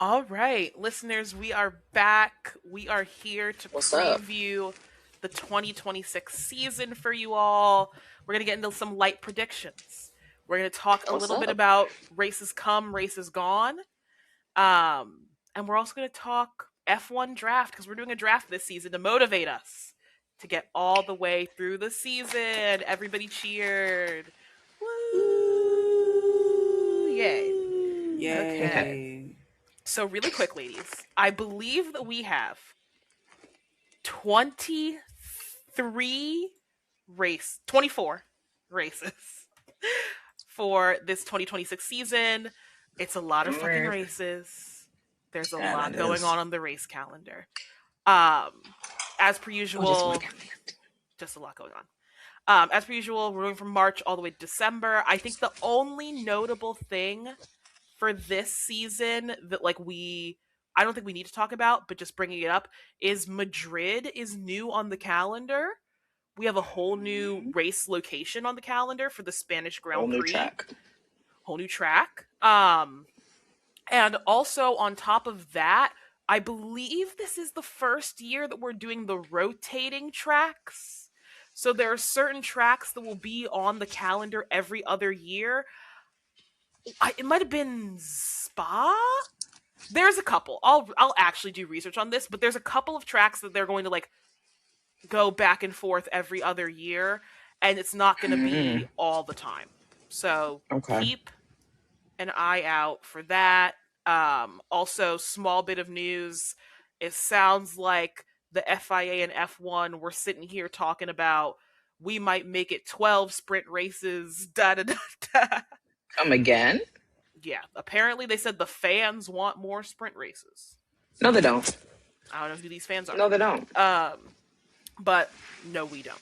All right, listeners, we are back. We are here to What's up? preview the 2026 season for you all. We're going to get into some light predictions. We're going to talk a What's little bit up? about races come, races gone. And we're also going to talk F1 draft because we're doing a draft this season to motivate us to get all the way through the season. Everybody cheered. Woo! Yay. Okay. Okay. Yay. So, really quick, ladies, I believe that we have 24 races for this 2026 season. It's a lot of fucking Alright. races. There's a Yeah, lot that going is. on the race calendar. Um, as per Oh, just one usual, count. just a lot going on. As per usual, we're going from March all the way to December. I think the only notable thing for this season that I don't think we need to talk about, but just bringing it up is Madrid is new on the calendar. We have a whole new race location on the calendar for the Spanish Whole Grand new Prix, track. whole new track. And also on top of that, I believe this is the first year that we're doing the rotating tracks. So there are certain tracks that will be on the calendar every other year. It might have been Spa. There's a couple. I'll actually do research on this, but there's a couple of tracks that they're going to like go back and forth every other year, and it's not going to be Mm, all the time. So okay. keep an eye out for that. Also, small bit of news. It sounds like the FIA and F1 were sitting here talking about we might make it 12 sprint races. Da da da da. Come again? Yeah, apparently they said the fans want more sprint races. No, they don't. I don't know who these fans are. No, they don't. But no, we don't.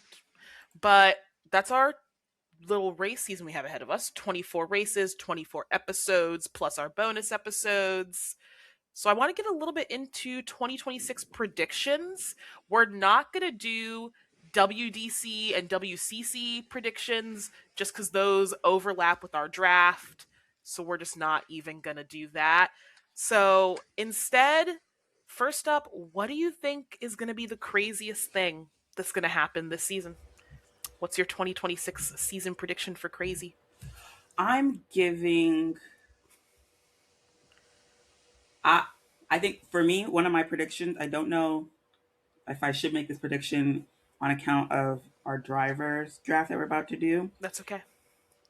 But that's our little race season we have ahead of us. 24 races, 24 episodes, plus our bonus episodes. So I want to get a little bit into 2026 predictions. We're not going to do WDC and WCC predictions just because those overlap with our draft. So we're just not even going to do that. So instead, first up, what do you think is going to be the craziest thing that's going to happen this season? What's your 2026 season prediction for crazy? I'm giving I I think for me, one of my predictions, I don't know if I should make this prediction on account of our drivers draft that we're about to do, That's okay.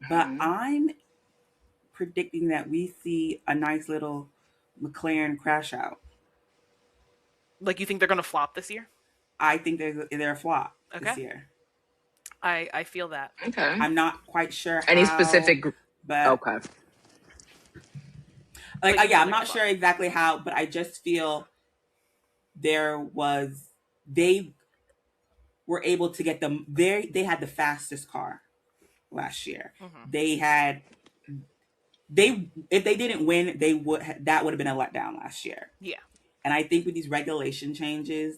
but I'm predicting that we see a nice little McLaren crash out. Like you think they're going to flop this year? I think they're a flop Okay. this year. I feel that. Okay. I'm not quite sure Any how, specific? but Okay. like But you yeah, think I'm they're going not to sure flop. exactly how, but I just feel there was they were able to get them very they had the fastest car last year. Mm-hmm. They had they if they didn't win, they that would have been a letdown last year. Yeah. And I think with these regulation changes,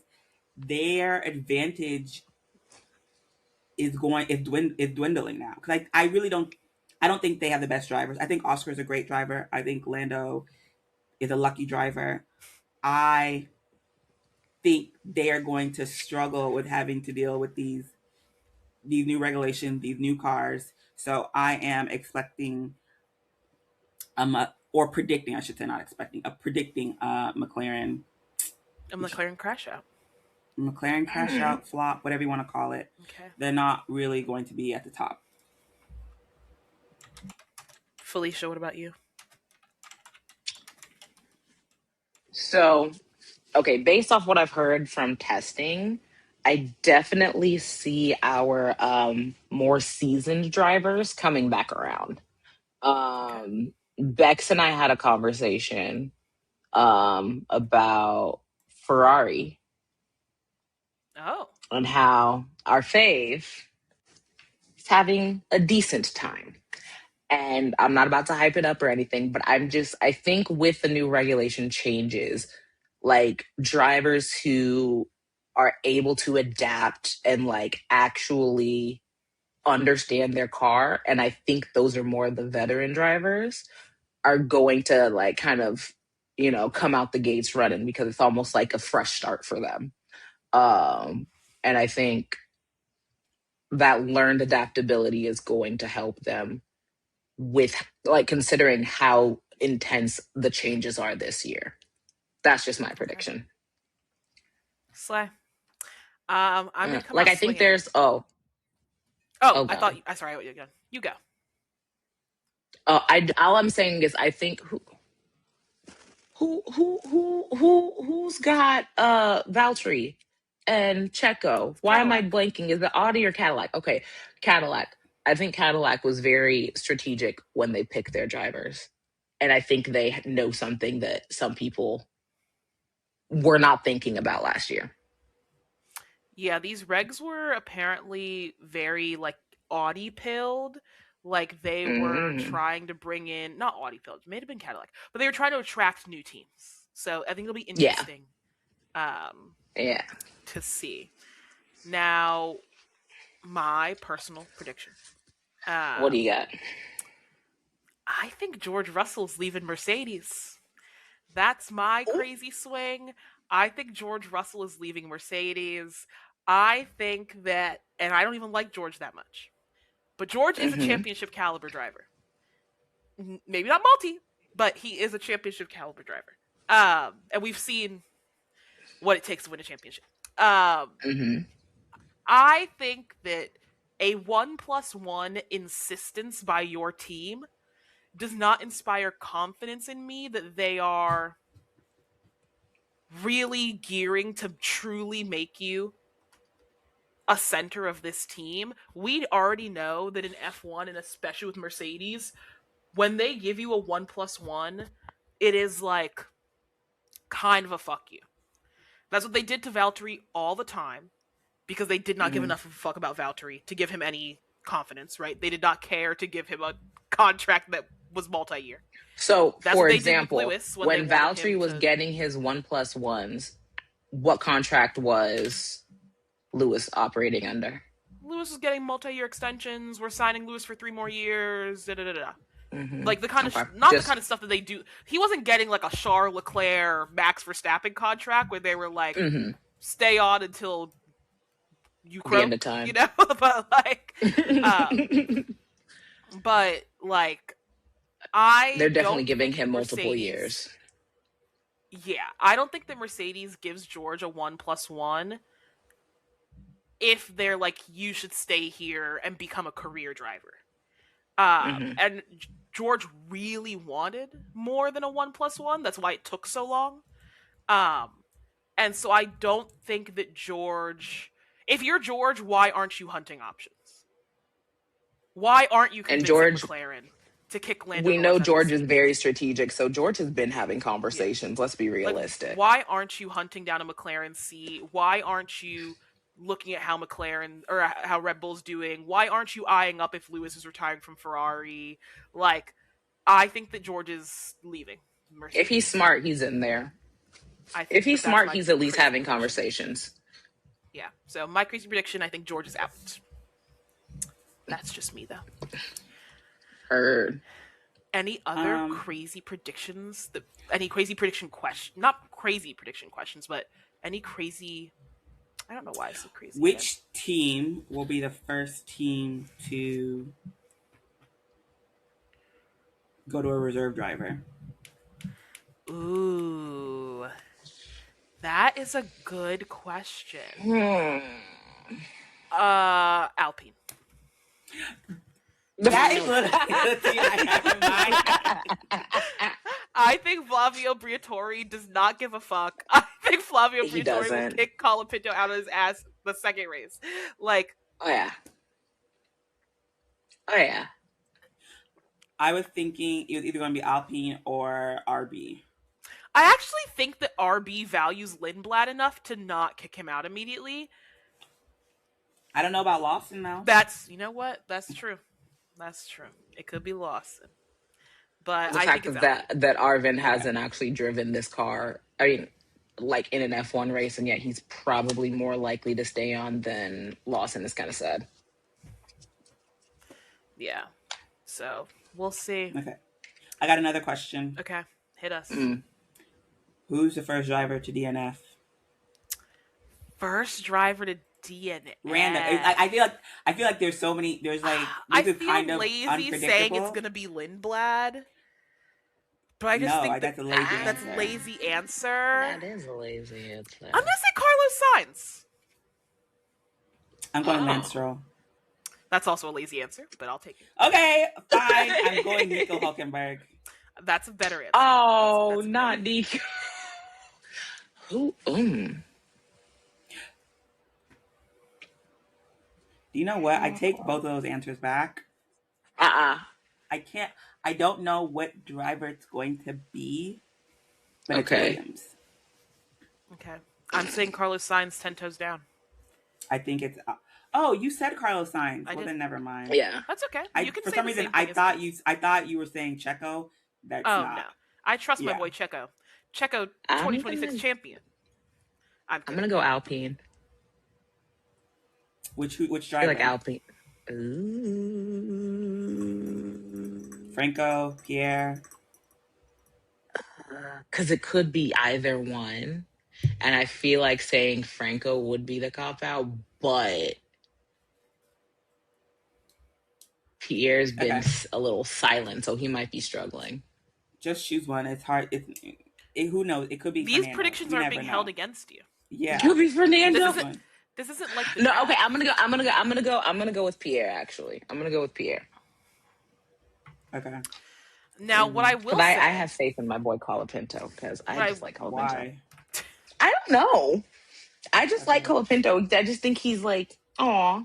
their advantage is dwindling now because I really don't think they have the best drivers. I think Oscar's a great driver. I think Lando is a lucky driver. I think they are going to struggle with having to deal with these new regulations, these new cars. So I am expecting or predicting, I should say, not expecting, predicting McLaren A McLaren crash out. crash out, flop, whatever you want to call it. Okay. They're not really going to be at the top. Felicia, what about you? So, okay, based off what I've heard from testing, I definitely see our more seasoned drivers coming back around. Okay. Bex and I had a conversation about Ferrari Oh. and how our fave is having a decent time. And I'm not about to hype it up or anything, but I think with the new regulation changes, like drivers who are able to adapt and like actually understand their car, and I think those are more the veteran drivers, are going to like kind of come out the gates running, because it's almost like a fresh start for them. Um, and I think that learned adaptability is going to help them with, like, considering how intense the changes are this year. That's just my Okay. prediction. Slay. I'm gonna come Like, out I think swinging. there's Oh, oh I thought god. you. I sorry. You go. You go. I all I'm saying is, I think who's got Valtteri and Checo? Why am I Cadillac. blanking? Is it Audi or Cadillac? Okay, Cadillac. I think Cadillac was very strategic when they picked their drivers, and I think they know something that some people were not thinking about last year. Yeah, these regs were apparently very like Audi pilled. Like they were Mm, trying to bring in not Audi pilled, it may have been Cadillac, but they were trying to attract new teams. So I think it'll be yeah, interesting um, yeah. to see. Now, my personal prediction. What do Um, you got? I think George Russell's leaving Mercedes. That's my crazy swing. I think George Russell is leaving Mercedes. I think that, and I don't even like George that much, but George is a Mm-hmm. championship caliber driver. Maybe not multi, but he is a championship caliber driver. And we've seen what it takes to win a championship. Um, Mm-hmm. I think that a 1+1 insistence by your team does not inspire confidence in me that they are really gearing to truly make you a center of this team. We already know that in F1, and especially with Mercedes, when they give you a 1+1, it is like kind of a fuck you. That's what they did to Valtteri all the time because they did not give Mm-hmm. enough of a fuck about Valtteri to give him any confidence, right? They did not care to give him a contract that was multi-year. So, That's what for they did with example, Lewis when they when wanted Valtteri him was to. getting his 1+1s, what contract was Lewis operating under? Lewis was getting multi-year extensions. We're signing Lewis for 3 more years. Da da da da. Mm-hmm. Like the kind of Okay, not the just kind of stuff that they do. He wasn't getting like a Charles Leclerc, Max Verstappen contract where they were like, mm-hmm. stay on until you The end of croak, time. but like, um, but like, They're I definitely don't giving think that him multiple Mercedes. years. Yeah, I don't think that Mercedes gives George a 1+1 if they're like, you should stay here and become a career driver. Mm-hmm. And George really wanted more than a 1+1. That's why it took so long. Um, and so I don't think that George. If you're George, why aren't you hunting options? Why aren't you And convincing George, McLaren to kick Lando we know Norris out of the George is seat? very strategic, so George has been having Yeah. conversations. Let's be Like, realistic. why aren't you hunting down a McLaren seat? Why aren't you looking at how McLaren or how Red Bull's doing? Why aren't you eyeing up if Lewis is retiring from Ferrari? Like, I think that George is leaving If he's Mercedes. smart, he's in there. I If think he's that that's smart, my he's at least crazy having prediction. conversations. Yeah. So my crazy prediction, I think George is out. That's just me though. Heard. Any other crazy predictions? Any crazy prediction question? Not crazy prediction questions, but any crazy. I don't know why I said crazy. Which team will be the first team to go to a reserve driver? Ooh, that is a good question. Hmm. Alpine. That is literally the team I have in mind. I think Flavio Briatore does not give a fuck. I think Flavio He Briatore will doesn't. kick Colapinto out of his ass the second race. Like, Oh yeah. Oh yeah. I was thinking it was either going to be Alpine or RB. I actually think that RB values Lindblad enough to not kick him out immediately. I don't know about Lawson now. That's, you know what? That's true. That's true. It could be Lawson. But The I think fact it's is Alpine. that Arvin Okay. hasn't actually driven this car. I mean, like in an F1 race, and yet he's probably more likely to stay on than Lawson. Is kind of sad. Yeah. So, we'll see. Okay. I got another question. Okay. Hit us. Mm. Who's the first driver to DNF? First driver to DNF. Random. I feel like there's so many. There's like I this is feel kind of lazy saying it's unpredictable. gonna be Lindblad, but I just No, think that that's a lazy that's Ah, answer. lazy answer. that is a lazy I'm answer. gonna say Carlos Sainz. I'm going Lance Oh, Stroll. That's also a lazy answer, but I'll take it. Okay, fine. I'm going Nico Hulkenberg. That's a better answer. oh, That's a better not answer. Nico. Who? Do you know what? I take both of those answers back. Uh-uh. I can't. I don't know what driver it's going to be, but it's Okay. Williams. Okay, I'm saying Carlos Sainz 10 toes down. I think it's. Oh, you said Carlos Sainz. I Well, did. then never mind. Yeah. That's okay. I You can for say some the reason same I thing as thought me. you I thought you were saying Checo. That's Oh no, not. I trust my Yeah. boy Checo. Checo, I'm 2026 gonna champion. I'm I'm kidding. gonna go Alpine. Which I feel like driver? Alpine. Ooh. Franco, Pierre. Because it could be either one. And I feel like saying Franco would be the cop out, but Pierre's been Okay, a little silent, so he might be struggling. just choose one. It's hard. Who knows? It could be These Fernando. predictions We aren't never being held know. against you. Yeah, Could be just This Fernando. choose isn't. one. This isn't like the No, okay, draft. I'm gonna go with Pierre, actually. I'm gonna go with Pierre. Okay. Now, what I Because will I say, have faith in my boy Colapinto, because I what I just like Colapinto. Why? I don't know. I just like Okay. Colapinto. I just think he's like, aw.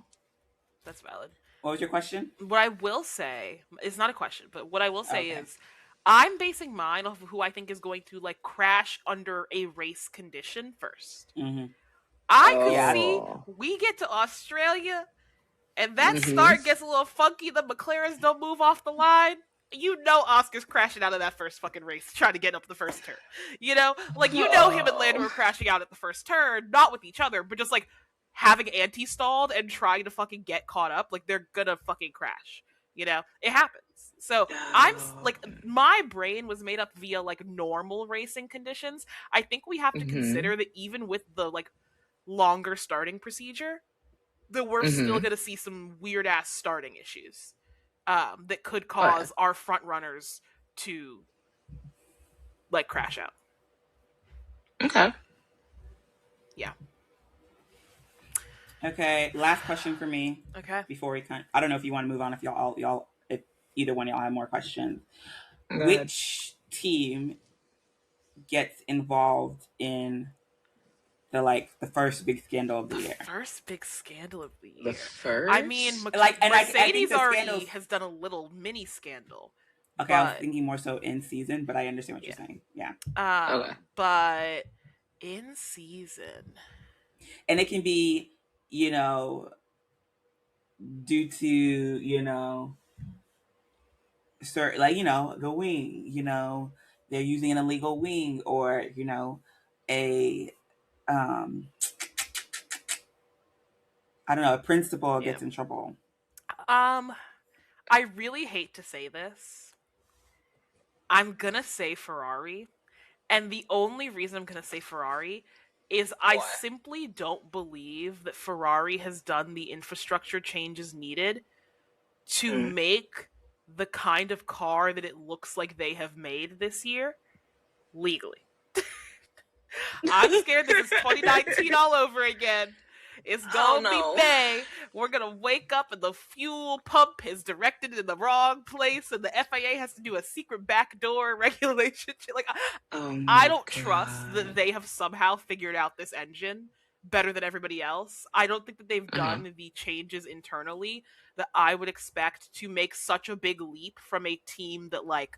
that's valid. What was your question? What I will say is not a question, but what I will say Okay. is, I'm basing mine off of who I think is going to like crash under a race condition first. Mm-hmm. I could Yeah. see Oh. we get to Australia and that Mm-hmm. start gets a little funky. The McLarens don't move off the line. You know Oscar's crashing out of that first fucking race, trying to get up the first turn. You know, like him and Lando Oh. were crashing out at the first turn, not with each other, but just like having anti-stalled and trying to fucking get caught up. Like they're gonna fucking crash. You know, it happens. So like my brain was made up via like normal racing conditions. I think we have to Mm-hmm. consider that even with the like longer starting procedure, that we're still Mm-hmm. going to see some weird ass starting issues that could Oh, yeah. cause our front runners to like crash out. Okay. Yeah. Okay. Last question for me Okay. before we I don't know if you want to move on. If if either one of y'all have more questions. Go ahead. Which team gets involved in the first big scandal of the The year? first big scandal of the The year. I mean, first? I think Mercedes the already scandals. has done a little mini scandal, Okay, I was but thinking more so in season, but I understand what yeah. you're saying. Yeah, Okay. But in season, and it can be, due to certain the wing. They're using an illegal wing, or a um I don't know, a principal yeah. gets in trouble. Um, I really hate to say this. I'm gonna say Ferrari. And the only reason I'm going to say Ferrari is I Why? simply don't believe that Ferrari has done the infrastructure changes needed to Mm. make the kind of car that it looks like they have made this year legally. I'm scared this is 2019 all over again. It's Oh gonna be no. May. We're gonna wake up and the fuel pump is directed in the wrong place, and the FIA has to do a secret backdoor regulation. Like, Oh I my don't trust that god. they have somehow figured out this engine better than everybody else. I don't think that they've Uh-huh. done the changes internally that I would expect to make such a big leap from a team that like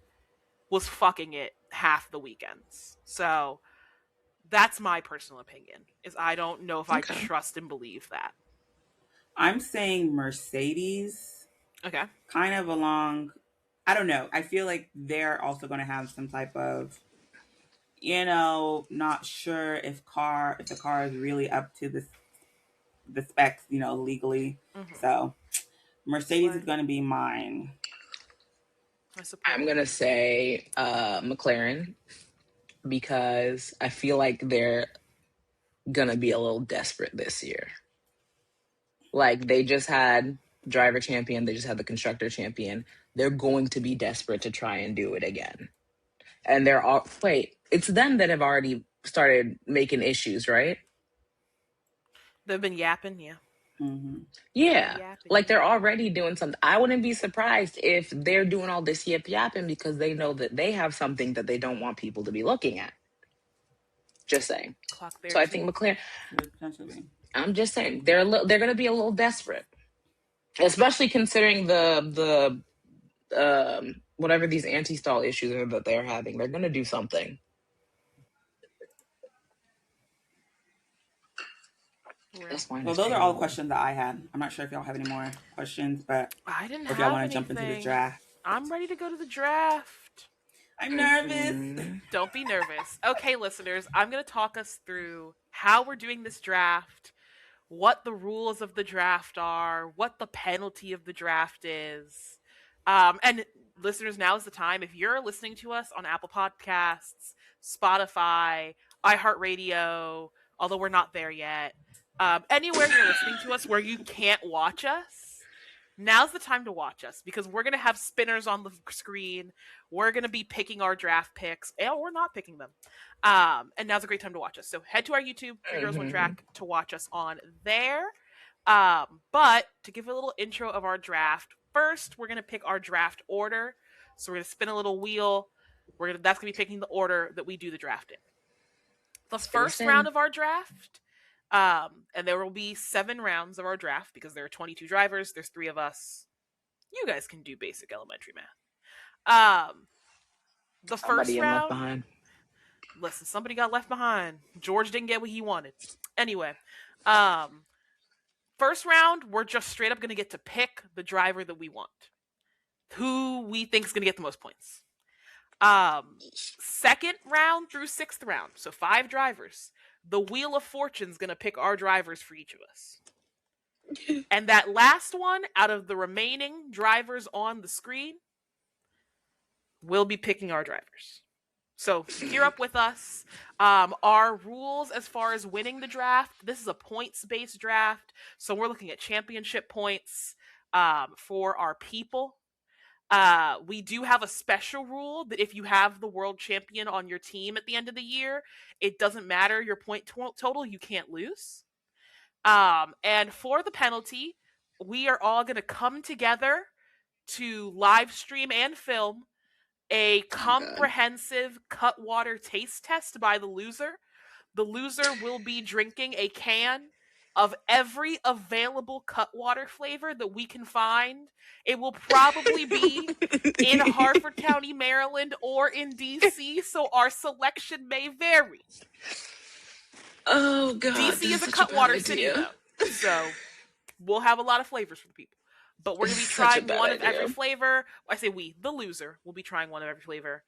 was fucking it half the weekends. So that's my personal opinion. Is I don't know if I Okay. trust and believe that. I'm saying Mercedes, Okay. kind of along. I don't know. I feel like they're also going to have some type of, not sure if the car is really up to the specs, legally. Mm-hmm. So Mercedes is Slay. going to be mine. I support I'm it. gonna say McLaren. because I feel like they're gonna be a little desperate this year. Like they just had driver champion, they just had the constructor champion. They're going to be desperate to try and do it again. And they're all wait, it's them that have already started making issues, right? They've been yapping, yeah. Mm-hmm. Been Yeah. yapping, Like they're yeah. already doing something. I wouldn't be surprised if they're doing all this yip yapping because they know that they have something that they don't want people to be looking at. Just saying. Clock So there I too. think McLaren, Could potentially. I'm just saying they're going to be a little desperate, especially considering the whatever these anti-stall issues are that they're having. They're going to do something. Real. This wine Well, is those are all the terrible. questions that I had. I'm not sure if y'all have any more questions, but I didn't or if y'all have want to jump into the anything. draft. I'm ready to go to the draft. I'm nervous. Mm-hmm. Don't be nervous. Okay, listeners, I'm going to talk us through how we're doing this draft, what the rules of the draft are, what the penalty of the draft is. And listeners, now is the time. If you're listening to us on Apple Podcasts, Spotify, iHeartRadio, although we're not there yet, anywhere you're listening to us where you can't watch us, now's the time to watch us because we're going to have spinners on the screen. We're going to be picking our draft picks, and we're not picking them. And now's a great time to watch us. So head to our YouTube, Three Girls One Mm-hmm. Track, to watch us on there. But to give a little intro of our draft, first we're going to pick our draft order. So we're going to spin a little wheel. That's going to be picking the order that we do the draft in. The Spin a first round spin. of our draft, and there will be 7 rounds of our draft because there are 22 drivers. There's 3 of us. You guys can do basic elementary math. The Somebody first getting left round, behind. listen, somebody got left behind. George didn't get what he wanted. Anyway, um, first round, we're just straight up going to get to pick the driver that we want, who we think is going to get the most points. Second round through 6th round, so 5 drivers. The Wheel of Fortune's going to pick our drivers for each of us. And that last one, out of the remaining drivers on the screen, we'll be picking our drivers. So gear up with us. Our rules as far as winning the draft, this is a points-based draft. So we're looking at championship points for our people. We do have a special rule that if you have the world champion on your team at the end of the year, it doesn't matter your point total, you can't lose. And for the penalty, we are all going to come together to live stream and film a comprehensive Cutwater taste test by the loser. The loser will be drinking a can of every available Cutwater flavor that we can find. It will probably be in Harford County, Maryland, or in DC, so our selection may vary. Oh god, DC is a Cutwater city, though, so we'll have a lot of flavors for the people. But we're going to be Such a trying bad one of idea. every flavor. I say we, the loser, will be trying one of every flavor.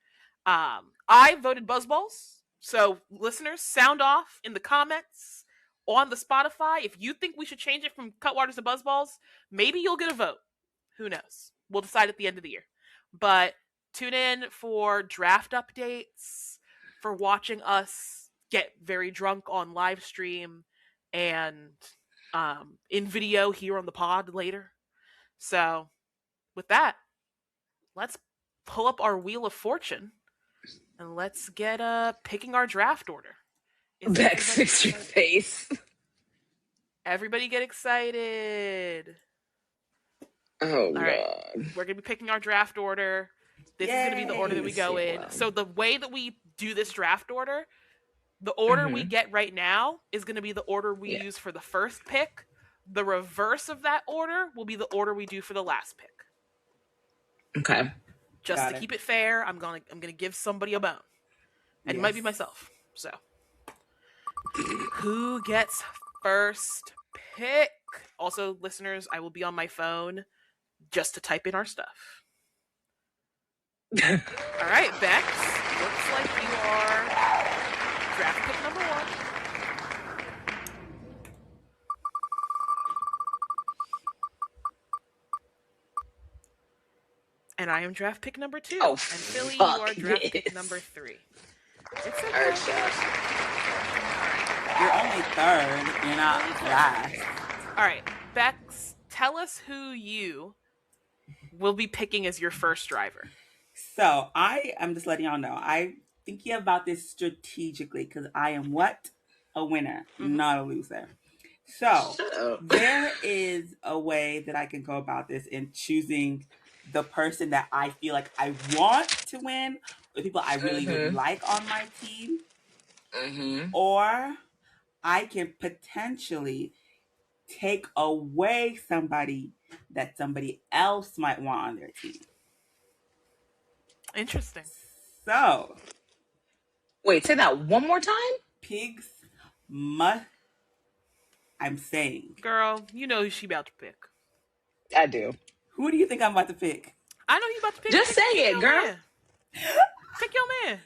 I voted Buzzballs. So, listeners, sound off in the comments on the Spotify. If you think we should change it from Cutwaters to Buzzballs, maybe you'll get a vote. Who knows? We'll decide at the end of the year. But tune in for draft updates, for watching us get very drunk on live stream, and in video here on the pod later. So, with that, let's pull up our Wheel of Fortune and let's get picking our draft order. Beks, fix your face. Everybody get excited. Oh All right. god. We're going to be picking our draft order. This is going to be the order that we go in. So the way that we do this draft order, the order we get right now is going to be the order we use for the first pick. The reverse of that order will be the order we do for the last pick. Okay. Just to keep it fair, I'm gonna give somebody a bone. And it might be myself. So who gets first pick? Also, listeners, I will be on my phone just to type in our stuff. All right, Bex. Looks like you are draft pick number 1. And I am draft pick number 2. Oh, and Philly, you are draft pick number 3. It's All right, okay. chef. All right. You're only third. You're not Only third. last. All right. Bex, tell us who you will be picking as your first driver. So I am just letting y'all know. I thinking about this strategically because I am what? A winner, Mm-hmm. not a loser. So Shut up. there is a way that I can go about this in choosing the person that I feel like I want to win, the people I really would Mm-hmm. like on my team, Mm-hmm. or I can potentially take away somebody that somebody else might want on their team. Interesting. So Wait, say that one more time? pigs must. I'm saying. Girl, you know who she about to pick. I do. Who do you think I'm about to pick? I know you about to pick. Just say Pick it, your girl. man. Pick your man.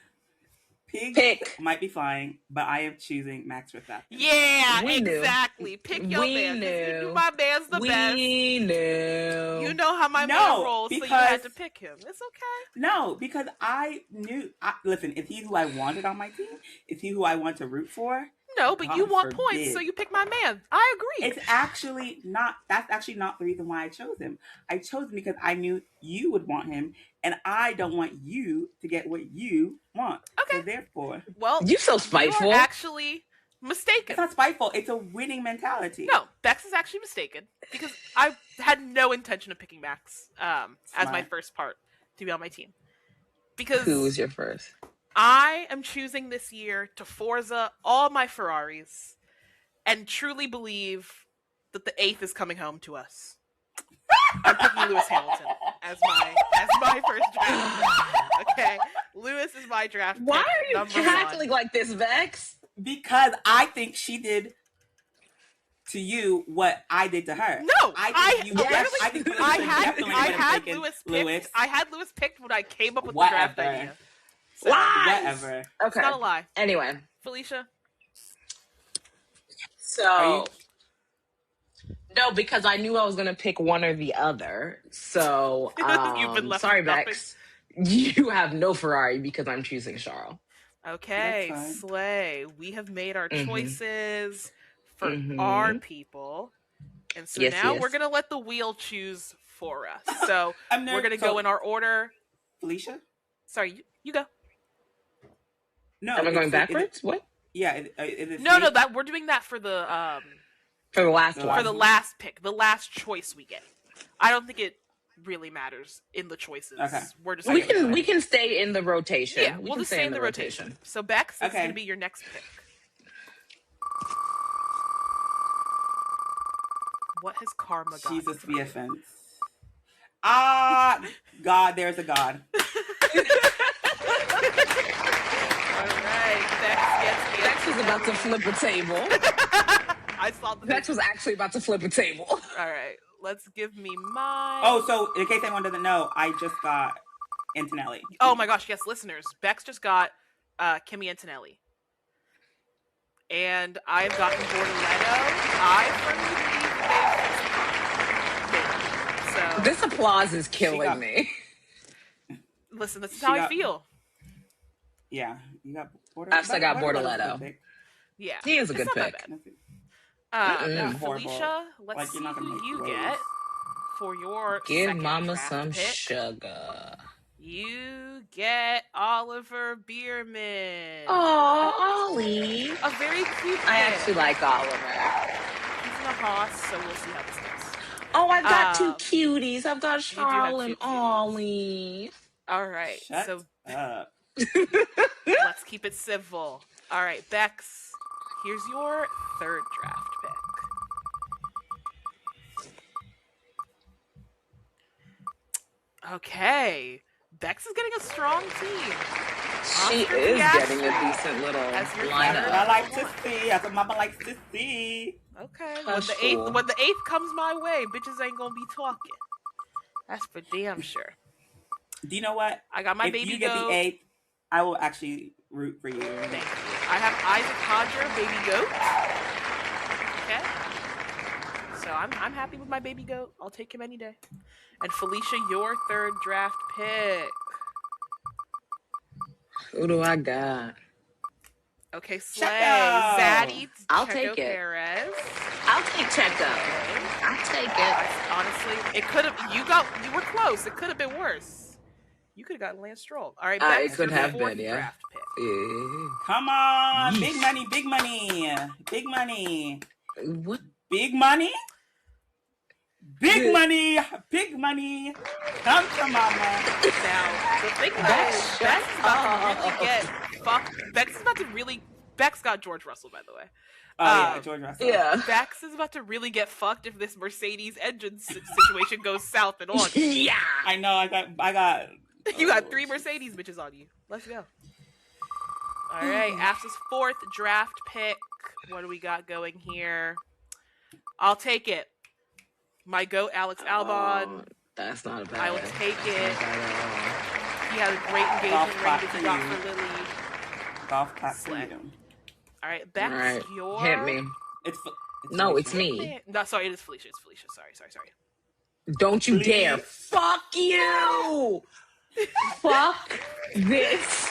Pigs Pick. might be flying, but I am choosing Max Verstappen. Yeah, We knew. exactly. Pick your We man. Because knew. my man's the best. We knew. You know how my man No, rolls, so you because had to pick him. It's okay. no, because I knew. Listen, is he who I wanted on my team? Is he who I want to root for? No, but you God want forbid. points, so you pick my man. I agree. It's actually not. That's actually not the reason why I chose him. I chose him because I knew you would want him, and I don't want you to get what you want. Okay. So therefore, Well, You so you spiteful. are actually mistaken. it's not spiteful. It's a winning mentality. No, Bex is actually mistaken because I had no intention of picking Max as my Smart. first part to be on my team. Because Who was your first? I am choosing this year to Forza all my Ferraris and truly believe that the 8th is coming home to us. I'm picking Lewis Hamilton as my first draft. Okay, Lewis is my draft. Why pick, are you number cackling one. like this, Vex? Because I think she did to you what I did to her. No, I think you. Yes. I think you I definitely had would have taken Lewis picked. Lewis. I had Lewis picked when I came up with the draft Whatever. idea. So, Lies! Whatever. Okay. it's not a lie. Anyway, Felicia, so Are you? no, because I knew I was gonna pick one or the other. So You've been left sorry, with nothing. Bex. You have no Ferrari because I'm choosing Charles. Okay, That's fine. Slay. We have made our Mhm. choices for Mhm. our people. And so Yes, now yes. we're going to let the wheel choose for us. So I'm we're going to go in our order. Felicia? Sorry, you go. No. Am I going Is backwards? What? yeah. Is it No, safe? that we're doing that for the For the last The one. for the last pick, the last choice we get. I don't think it really matters in the choices. Okay. We're just we gonna can go. we can stay in the rotation. Yeah, we we'll can just stay in the rotation. So Bex is Okay. going to be your next pick. What has karma got? Jesus be offense. Ah, God, there's a God. All right, Bex was about to flip a table. I saw the. Bex was actually about to flip a table. All right, let's give me my. Oh, so in case anyone doesn't know, I just got Antonelli. Oh my gosh, yes, listeners. Bex just got Kimmy Antonelli. And I've gotten Bortoletto. I firmly believe they. So This applause is killing got- me. listen, this is She how I got- feel. Yeah, you got Bortoletto. I've still got Bortoletto. Yeah, He is a it's good not that pick. bad. Mm-mm. Felicia, let's Like, see you're not gonna who make you waves. get for your Give second mama draft some pick. sugar. You get Oliver Bierman. Oh, Ollie. A very cute I kid. actually like Oliver. He's in a Haas, so we'll see how this goes. Oh, I've got two Um, cuties. I've got do have Charles two and cuties. Ollie. All right, Shut so up. let's keep it civil. All right, Bex, here's your third draft pick. Okay, Bex is getting a strong team. She Oscar is Piastri getting a decent little as your That's what I lineup. like to see. That's what Mama likes to see. Okay, That's cool. when the eighth comes my way, bitches ain't gonna be talking. That's for damn sure. Do you know what? I got my If baby you get goat. the 8th, I will actually root for you. Thank you. I have Isaac Hodger, baby goat. Okay. So I'm happy with my baby goat. I'll take him any day. And Felicia, your third draft pick. Who do I got? Okay, Slay. Checo. Zaddy, I'll Checo take it. Perez. I'll take Checo. Okay. I'll take it. Honestly, it could have. You were close. It could have been worse. You could have gotten Lance Stroll. All right, It Bex, could your have fourth been, yeah. draft pick. Yeah. Come on. Yeesh. Big money, big money. Big money. What? Big money? Big money. Big money. Come to mama. Now, the thing though is, Bex is about to really get fucked. Bex is about to really. Bex got George Russell, by the way. Oh, yeah, George Russell. Yeah. Bex is about to really get fucked if this Mercedes engine situation goes south in August. Yeah. I know. I got. You got 3 Mercedes bitches on you. Let's go. All right, Ash's fourth draft pick. What do we got going here? I'll take it. My goat, Alex Albon. That's not bad. I will take it. That's He had a great engagement ring that he got for Lily. Golf clap for Slay. you. All right, Bex, all right. your... Hit me. It's No, Felicia. it's me. No, sorry, it is Felicia. It's Felicia. Sorry. Don't you Please. dare. Fuck you. Fuck this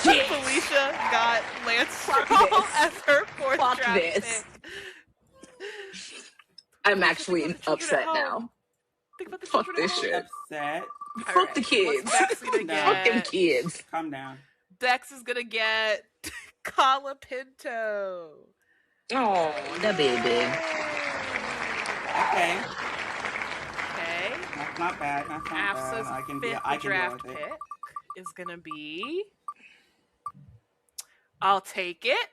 shit. Felicia got Lance Fuck Stroll this. as her fourth Fuck draft this. pick. I'm Felicia, actually think about the upset children at home. now. Think about the Fuck children this at home. shit. Upset. All Fuck the kids. What's Bex gonna Fuck them get? kids. Calm down. Bex is gonna get Colapinto. Oh, the baby. Okay. Okay. That's not bad. That's not bad. Afsa's I can fifth deal draft with it. pick is gonna be. I'll take it.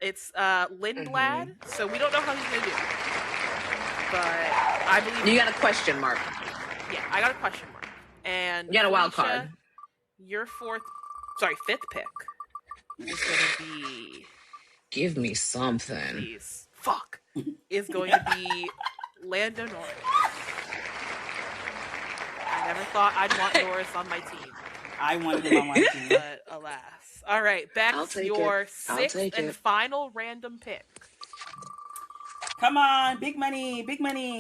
It's Lindblad. So we don't know how he's gonna do, but I believe. You got a question mark. Yeah, I got a question mark. And You got a wild Felicia, card. Your fifth pick is gonna be. Give me something. Please, fuck, is going to be Lando Norris. I never thought I'd want Norris on my team, I wanted him on my team. but alas. All right, I'll Bex, take your it. I'll sixth take and it. final random pick. Come on, big money, big money.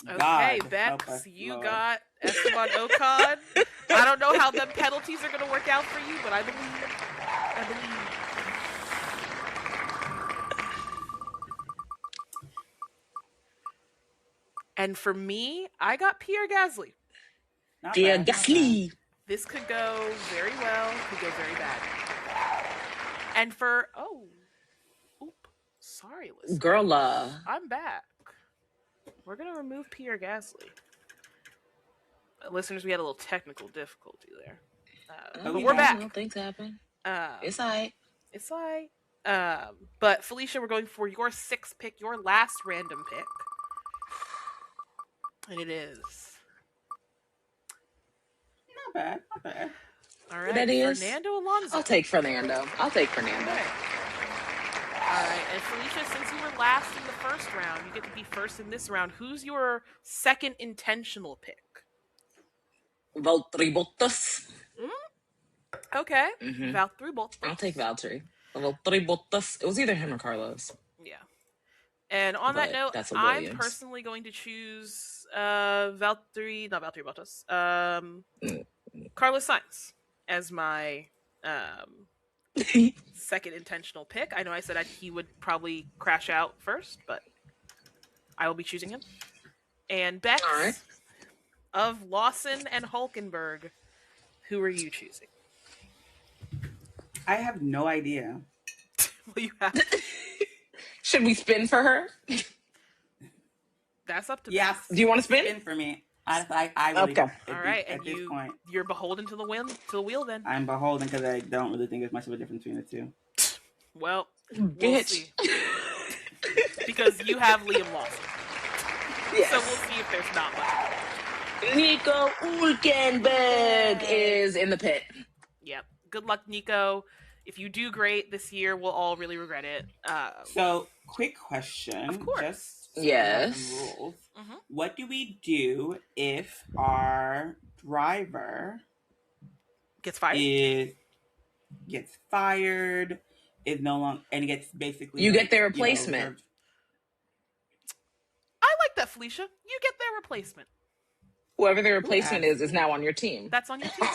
Okay, God help Bex, us, you Lord. got Esteban Ocon. I don't know how the penalties are going to work out for you, but I believe. And for me, I got Pierre Gasly. Not Dear bad, not Gasly. This could go very well, could go very bad. And for sorry, listener. Girl, I'm back. We're gonna remove Pierre Gasly. Listeners, we had a little technical difficulty there, but we're back. Well, things happen. It's alright. It's alright. But Felicia, we're going for your sixth pick, your last random pick, and it is. Not bad, not bad. All right, That is. Fernando Alonso. I'll take Fernando. Okay. All right, and Felicia, since you were last in the first round, you get to be first in this round. Who's your second intentional pick? Valtteri Bottas. Okay, Mhm. Valtteri Bottas. I'll take Valtteri. Valtteri Bottas. It was either him or Carlos. Yeah. And on that But note, that's a I'm Williams. personally going to choose not Valtteri Bottas. Carlos Sainz as my second intentional pick. I know I said he would probably crash out first, but I will be choosing him. And Bex All right. of Lawson and Hulkenberg, who are you choosing? I have no idea. Well, you have. Should we spin for her? That's up to Yes. Bex. Do you want to spin? Spin for me. I really, Okay. at All right, this, and at this point, you're beholden to the wheel then. I'm beholden because I don't really think there's much of a difference between the two. Well, we'll Bitch. see. Because you have Liam Lawson. Yes. So we'll see if there's not much. Nico Hulkenberg is in the pit. Yep. Good luck, Nico. If you do great this year, we'll all really regret it. So, quick question. Of course. Just so Yes. we have some rules. Mhm. What do we do if our driver Gets fired. gets fired, is no longer, and gets basically You get their you know, replacement. I like that, Felicia. You get their replacement. Whoever the replacement is now on your team. That's on your team.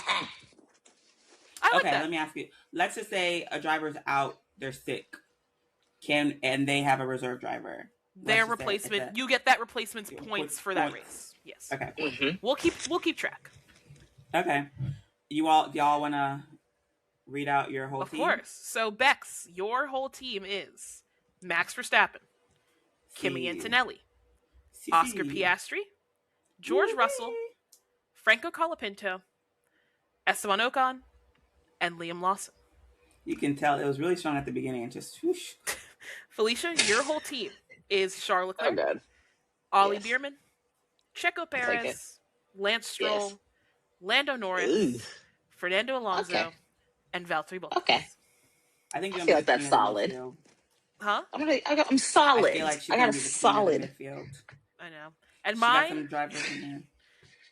I like Okay, that. let me ask you. Let's just say a driver's out, they're sick, and they have a reserve driver. Let's Their just say it's replacement, you get that replacement's with points for that points. race. Yes. Okay, Mm-hmm. We'll keep track. okay. Y'all want to read out your whole Of team? course. So Bex, your whole team is Max Verstappen, Kimi See, Antonelli, Oscar see. Piastri, George Russell, Franco Colapinto, Esteban Ocon, and Liam Lawson. You can tell it was really strong at the beginning and just whoosh. Felicia, your whole team is Charles Oh Leclerc, God. Ollie Yes. Bierman, Checo I'll take it. Perez, Lance Yes. Stroll, Lando Ooh. Norris, Fernando Okay. Alonso, and Valtteri Okay. Bottas. I think I you're feel gonna be like the that's queen of the solid. midfield. Huh? I'm I feel solid. like she's I got gonna a be the queen of the solid. midfield. I know. And She got mine some drivers in there.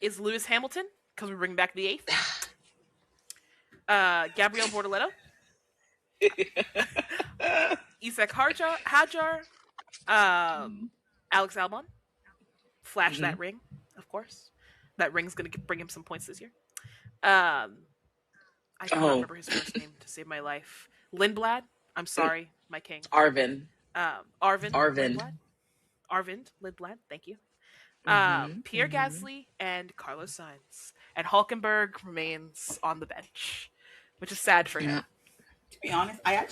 is Lewis Hamilton, because we bring back the eighth. Gabriel Bortoleto, Isak Hajar, Alex Albon, flash Mm-hmm. that ring, of course. That ring's going to bring him some points this year. I cannot Oh, remember his first name to save my life. Lindblad. I'm sorry, my king. Arvin. Arvind Arvind. Lindblad. Arvind Lindblad. Thank you. Mm-hmm. Pierre Mm-hmm. Gasly and Carlos Sainz. And Hulkenberg remains on the bench, which is sad for him. Yeah. To be honest, I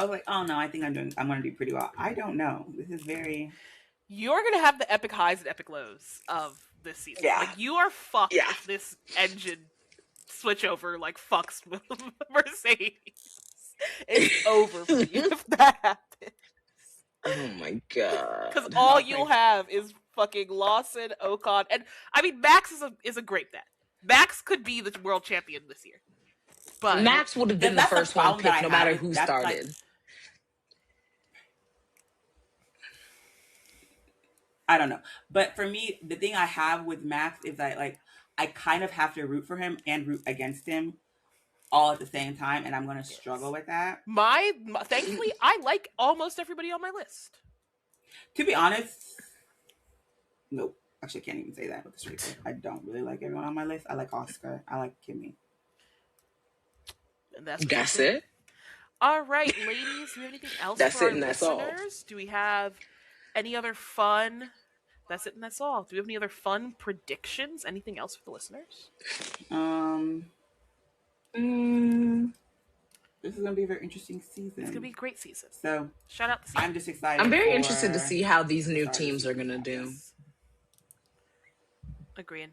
was like, oh no, I think I'm gonna do pretty well. I don't know. This is very. You're going to have the epic highs and epic lows of this season. Yeah. Like, you are fucked Yeah. if this engine switchover, like, fucks with Mercedes. It's over for you if that happens. Oh my Because God. all Okay. you'll have is fucking Lawson, Ocon, and I mean Max is a great bet. Max could be the world champion this year, but Max would have been the That's the first one problem that picked, I no have. matter Is who that's like started. I don't know, but for me, the thing I have with Max is that like I kind of have to root for him and root against him all at the same time, and I'm gonna struggle yes. with that. Thankfully I like almost everybody on my list. To be honest, nope. Actually, I can't even say that with a straight face. I don't really like everyone on my list. I like Oscar. I like Kimmy. And that's That's it. All right, ladies, do we have anything else That's for it, our and that's all. listeners? Do we have any other fun? That's it, and that's all. Do we have any other fun predictions? Anything else for the listeners? Mm, This is gonna be a very interesting season. It's gonna be a great season. So Shout out the season. I'm just excited. I'm very for interested to see how these the new start of the teams are season. gonna do. Yes. Agreed.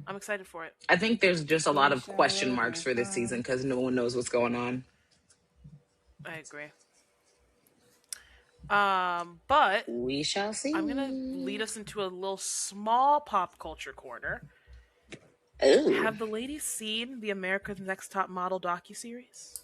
I'm excited for it. I think there's just a lot of We question shall marks for this season overcome. because no one knows what's going on. I agree. But We shall see. I'm gonna lead us into a little small pop culture corner. Ooh. Have the ladies seen the America's Next Top Model docuseries?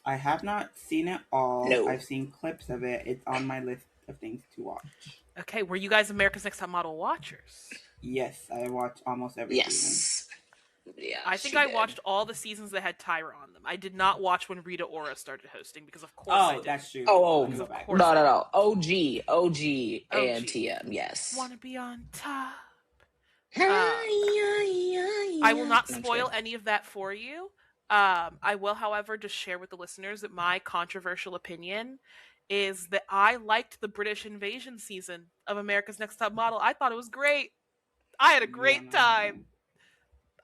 I have not seen it all. No. I've seen clips of it. It's on my list of things to watch. Okay, were you guys America's Next Top Model watchers? Yes, I watch almost every season. Yes. Yeah. I think she I did. watched all the seasons that had Tyra on them. I did not watch when Rita Ora started hosting because, of course, I Oh, did. that's true. Oh, Let me Because go of back. course no, I no, did. no. OG, and OG. TM. Yes. Want to be on top. I I will not spoil any of that for you. I will, however, just share with the listeners that my controversial opinion is that I liked the British invasion season of America's Next Top Model. I thought it was great. I had a great time.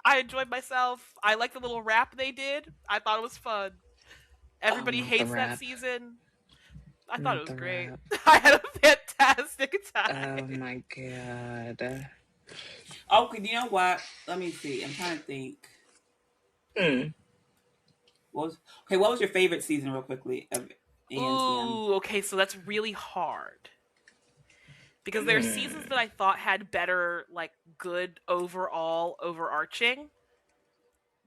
I enjoyed myself. I liked the little rap they did. I thought it was fun. Everybody not the hates that rap. season. I thought Not it was the great. rap. I had a fantastic Oh time. my God. Okay, you know what? Let me see. I'm trying to think. What was your favorite season, real quickly, of ANTM? Ooh, okay, so that's really hard. Because there are seasons that I thought had better, like, good overall overarching.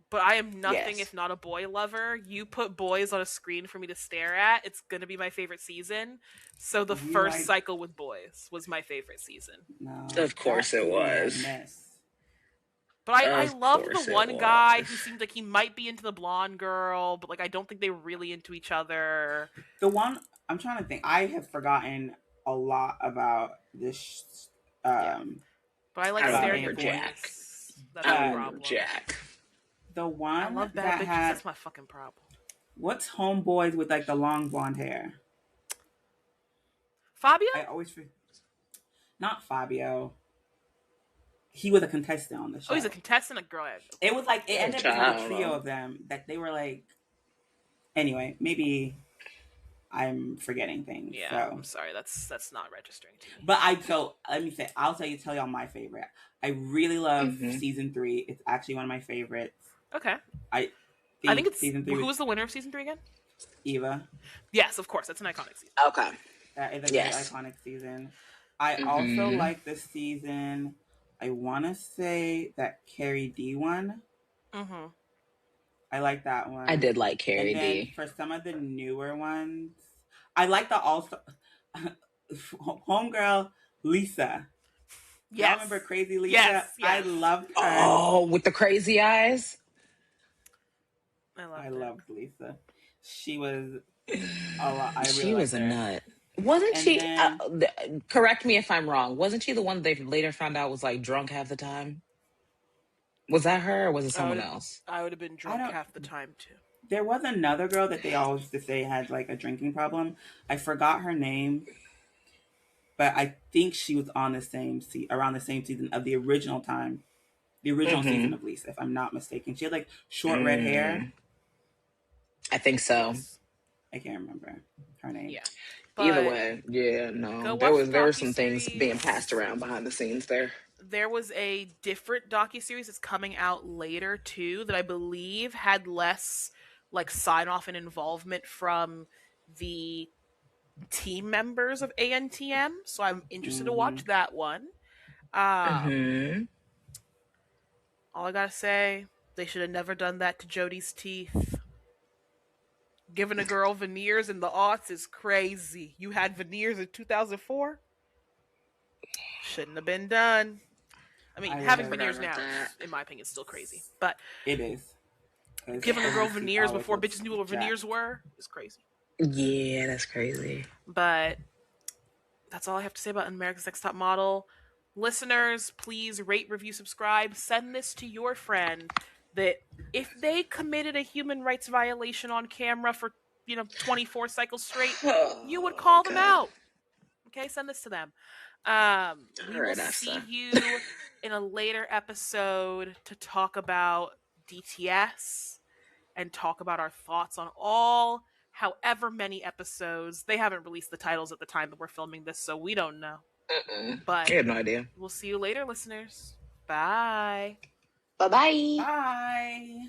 But I am nothing Yes. if not a boy lover. You put boys on a screen for me to stare at, it's going to be my favorite season. So the You first like- cycle with boys was my favorite season. No, Of course that it season a was. mess. But I Of loved course the it one guy was. who seemed like he might be into the blonde girl, but like I don't think they were really into each other. The one I'm trying to think. I have forgotten a lot about this. But I like I don't staring remember at Jack. boys. That's I the don't remember problem. Jack. The I one love bad that bitches. had That's my fucking problem. what's homeboys with like the long blonde hair? Fabio? I always not Fabio. He was a contestant on the Oh, he's a show. contestant. A girl. It was like it Oh, ended up being child, like I a don't trio know. of them that they were like. Anyway, maybe I'm forgetting things. Yeah, So, I'm sorry. That's not registering to me. but let me say tell y'all my favorite. I really love Mm-hmm. season 3. It's actually one of my favorites. Okay. I I think think it's season 3 who with was the winner of season 3 again? Eva. Yes, of course. That's an iconic season. Okay. That is a very Yes. iconic season. I also Mm-hmm. like this season. I want to say that Carrie D one. Mm-hmm. I like that I one. did like And Carrie then D. for some of the newer ones, I like the also homegirl Lisa. Y'all Yes. remember Crazy Lisa? Yes. I Yes. loved her. Oh, with the crazy eyes. I I loved it. loved Lisa. She was a lot. I really She was liked a her. nut. Wasn't And she? then Correct me if I'm wrong. Wasn't she the one they later found out was like drunk half the time? Was that her or was it someone else? I would have been I drunk don't. half the time too. There was another girl that they always used to say had like a drinking problem. I forgot her name, but I think she was on the same around the same season of the original time, the original season Mm-hmm. of Lisa, if I'm not mistaken. She had like short red hair. Mm, I think so. Yes. I can't remember her name. Yeah. Either But way, yeah, go no. watch the There were docu some things being passed series. around behind the scenes there. There was a different docu series that's coming out later too that I believe had less like sign off and involvement from the team members of ANTM. So I'm interested to Mm-hmm. watch that one. Um, Mm-hmm. all I gotta say, they should have never done that to Jodie's teeth. Giving a girl veneers in the aughts is crazy. You had veneers in 2004? Shouldn't have been done. I mean, I I having was. forgot veneers about now, that. in my opinion, is still crazy. But It is. Because giving a girl Yeah. Jodie's teeth veneers always before looks bitches knew what veneers jacked. were is crazy. Yeah, that's crazy. But that's all I have to say about America's Next Top Model. Listeners, please rate, review, subscribe. Send this to your friend that if they committed a human rights violation on camera for 24 cycles straight, you would Oh, call them God. out. Okay, send this to them. All We will right, see Asa. you in a later episode to talk about DTS and talk about our thoughts on all however many episodes. They haven't released the titles at the time that we're filming this, so we don't know. Mm-mm. I But have no idea. we'll see you later, listeners. Bye. Bye-bye. Bye.